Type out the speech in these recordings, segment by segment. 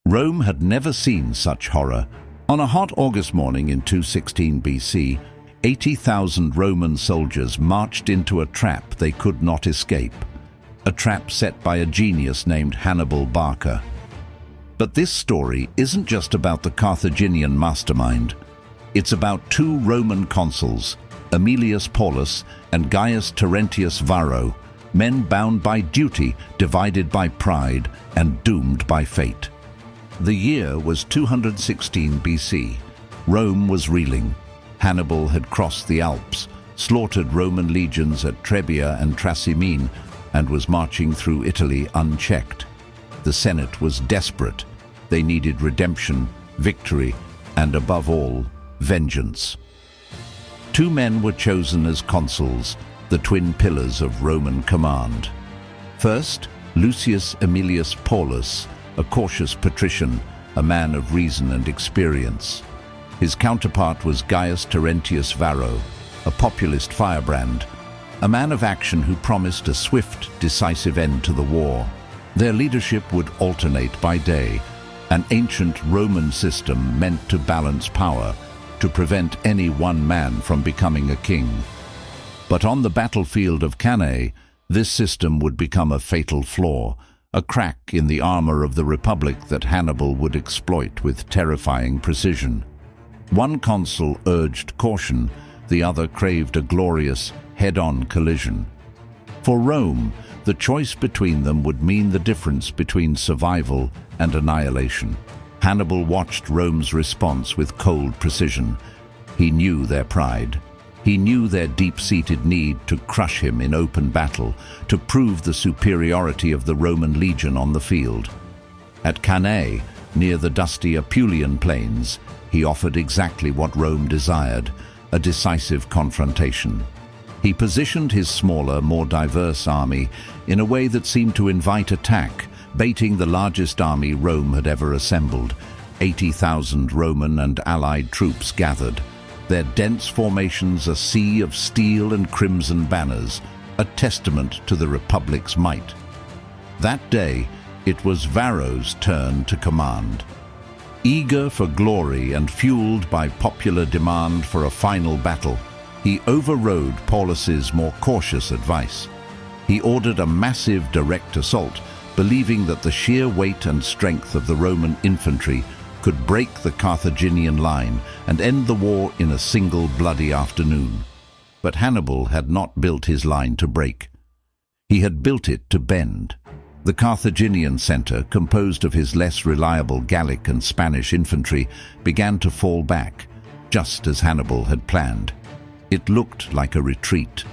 Rome had never seen such horror. On a hot August morning in 216 BC, 80,000 Roman soldiers marched into a trap they could not escape. A trap set by a genius named Hannibal Barca. But this story isn't just about the Carthaginian mastermind. It's about two Roman consuls, Aemilius Paullus and Gaius Terentius Varro, men bound by duty, divided by pride, and doomed by fate. The year was 216 BC. Rome was reeling. Hannibal had crossed the Alps, slaughtered Roman legions at Trebia and Trasimene, and was marching through Italy unchecked. The Senate was desperate. They needed redemption, victory, and above all, vengeance. Two men were chosen as consuls, the twin pillars of Roman command. First, Lucius Aemilius Paullus, a cautious patrician, a man of reason and experience. His counterpart was Gaius Terentius Varro, a populist firebrand, a man of action who promised a swift, decisive end to the war. Their leadership would alternate by day, an ancient Roman system meant to balance power, to prevent any one man from becoming a king. But on the battlefield of Cannae, this system would become a fatal flaw, a crack in the armor of the Republic that Hannibal would exploit with terrifying precision. One consul urged caution, the other craved a glorious, head-on collision. For Rome, the choice between them would mean the difference between survival and annihilation. Hannibal watched Rome's response with cold precision. He knew their pride. He knew their deep-seated need to crush him in open battle, to prove the superiority of the Roman legion on the field. At Cannae, near the dusty Apulian plains, he offered exactly what Rome desired, a decisive confrontation. He positioned his smaller, more diverse army in a way that seemed to invite attack, baiting the largest army Rome had ever assembled. 80,000 Roman and allied troops gathered, their dense formations a sea of steel and crimson banners, a testament to the Republic's might. That day, it was Varro's turn to command. Eager for glory and fueled by popular demand for a final battle, he overrode Paulus's more cautious advice. He ordered a massive direct assault, believing that the sheer weight and strength of the Roman infantry could break the Carthaginian line and end the war in a single bloody afternoon. But Hannibal had not built his line to break. He had built it to bend. The Carthaginian center, composed of his less reliable Gallic and Spanish infantry, began to fall back, just as Hannibal had planned. It looked like a retreat.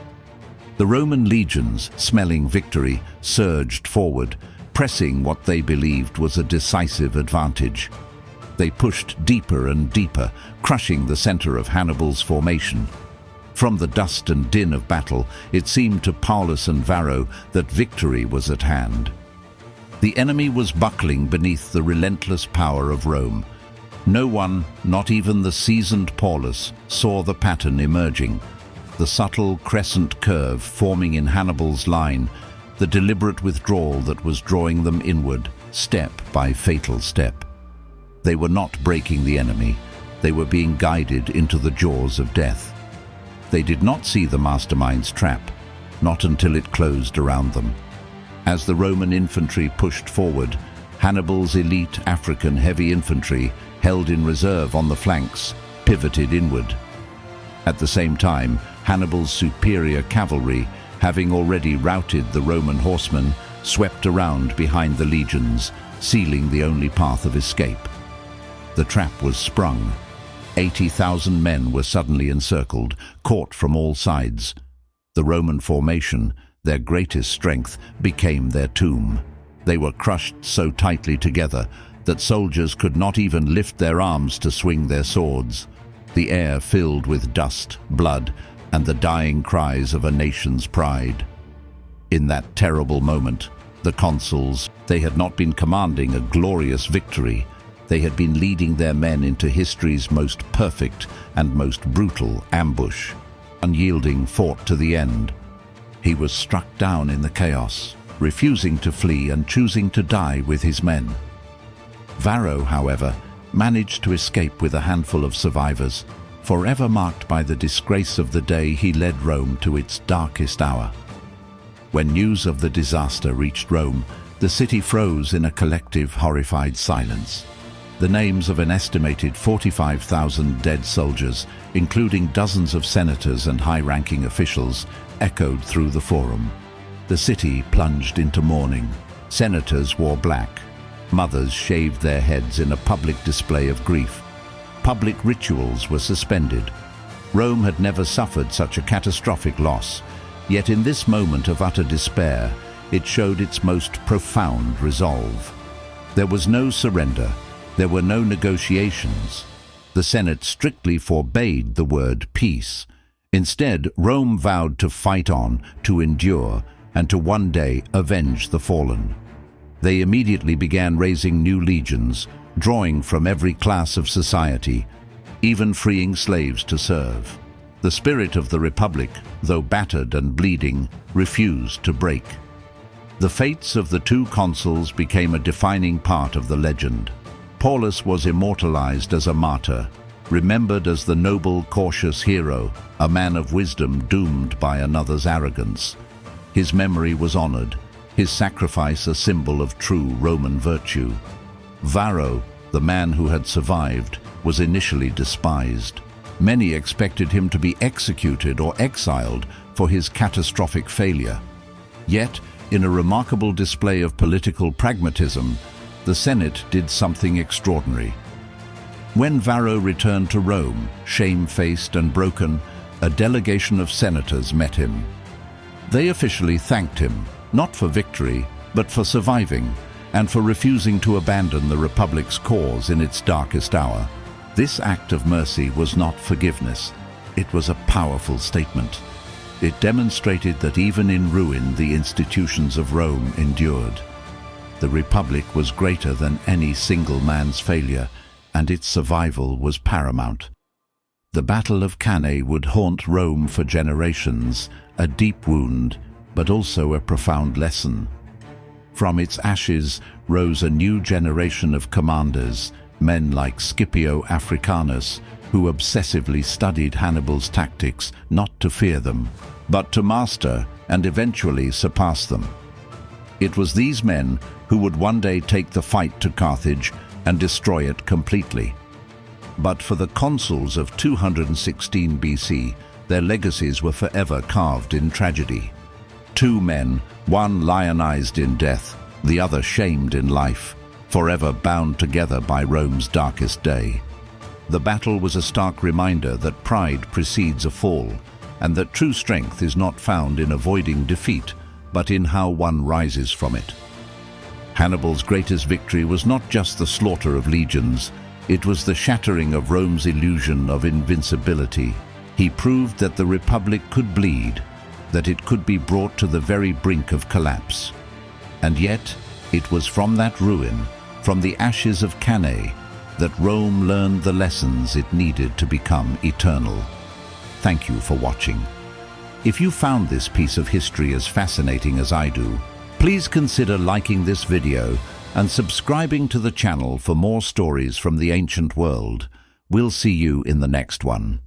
The Roman legions, smelling victory, surged forward, pressing what they believed was a decisive advantage. They pushed deeper and deeper, crushing the center of Hannibal's formation. From the dust and din of battle, it seemed to Paullus and Varro that victory was at hand. The enemy was buckling beneath the relentless power of Rome. No one, not even the seasoned Paullus, saw the pattern emerging. The subtle crescent curve forming in Hannibal's line, the deliberate withdrawal that was drawing them inward, step by fatal step. They were not breaking the enemy. They were being guided into the jaws of death. They did not see the mastermind's trap, not until it closed around them. As the Roman infantry pushed forward, Hannibal's elite African heavy infantry, held in reserve on the flanks, pivoted inward. At the same time, Hannibal's superior cavalry, having already routed the Roman horsemen, swept around behind the legions, sealing the only path of escape. The trap was sprung. 80,000 men were suddenly encircled, caught from all sides. The Roman formation, their greatest strength, became their tomb. They were crushed so tightly together that soldiers could not even lift their arms to swing their swords. The air filled with dust, blood, and the dying cries of a nation's pride. In that terrible moment, the consuls, they had not been commanding a glorious victory. They had been leading their men into history's most perfect and most brutal ambush. Unyielding fought to the end. He was struck down in the chaos, refusing to flee and choosing to die with his men. Varro, however, managed to escape with a handful of survivors, forever marked by the disgrace of the day he led Rome to its darkest hour. When news of the disaster reached Rome, the city froze in a collective, horrified silence. The names of an estimated 45,000 dead soldiers, including dozens of senators and high-ranking officials, echoed through the forum. The city plunged into mourning. Senators wore black. Mothers shaved their heads in a public display of grief. Public rituals were suspended. Rome had never suffered such a catastrophic loss, yet in this moment of utter despair, it showed its most profound resolve. There was no surrender. There were no negotiations. The Senate strictly forbade the word peace. Instead, Rome vowed to fight on, to endure, and to one day avenge the fallen. They immediately began raising new legions, drawing from every class of society, even freeing slaves to serve. The spirit of the Republic, though battered and bleeding, refused to break. The fates of the two consuls became a defining part of the legend. Paullus was immortalized as a martyr, remembered as the noble, cautious hero, a man of wisdom doomed by another's arrogance. His memory was honored, his sacrifice a symbol of true Roman virtue. Varro, the man who had survived, was initially despised. Many expected him to be executed or exiled for his catastrophic failure. Yet, in a remarkable display of political pragmatism, the Senate did something extraordinary. When Varro returned to Rome, shame-faced and broken, a delegation of senators met him. They officially thanked him, not for victory, but for surviving, and for refusing to abandon the Republic's cause in its darkest hour. This act of mercy was not forgiveness. It was a powerful statement. It demonstrated that even in ruin, the institutions of Rome endured. The Republic was greater than any single man's failure, and its survival was paramount. The Battle of Cannae would haunt Rome for generations, a deep wound, but also a profound lesson. From its ashes rose a new generation of commanders, men like Scipio Africanus, who obsessively studied Hannibal's tactics not to fear them, but to master and eventually surpass them. It was these men who would one day take the fight to Carthage and destroy it completely. But for the consuls of 216 BC, their legacies were forever carved in tragedy. Two men, one lionized in death, the other shamed in life, forever bound together by Rome's darkest day. The battle was a stark reminder that pride precedes a fall, and that true strength is not found in avoiding defeat, but in how one rises from it. Hannibal's greatest victory was not just the slaughter of legions, it was the shattering of Rome's illusion of invincibility. He proved that the Republic could bleed, that it could be brought to the very brink of collapse. And yet, it was from that ruin, from the ashes of Cannae, that Rome learned the lessons it needed to become eternal. Thank you for watching. If you found this piece of history as fascinating as I do, please consider liking this video and subscribing to the channel for more stories from the ancient world. We'll see you in the next one.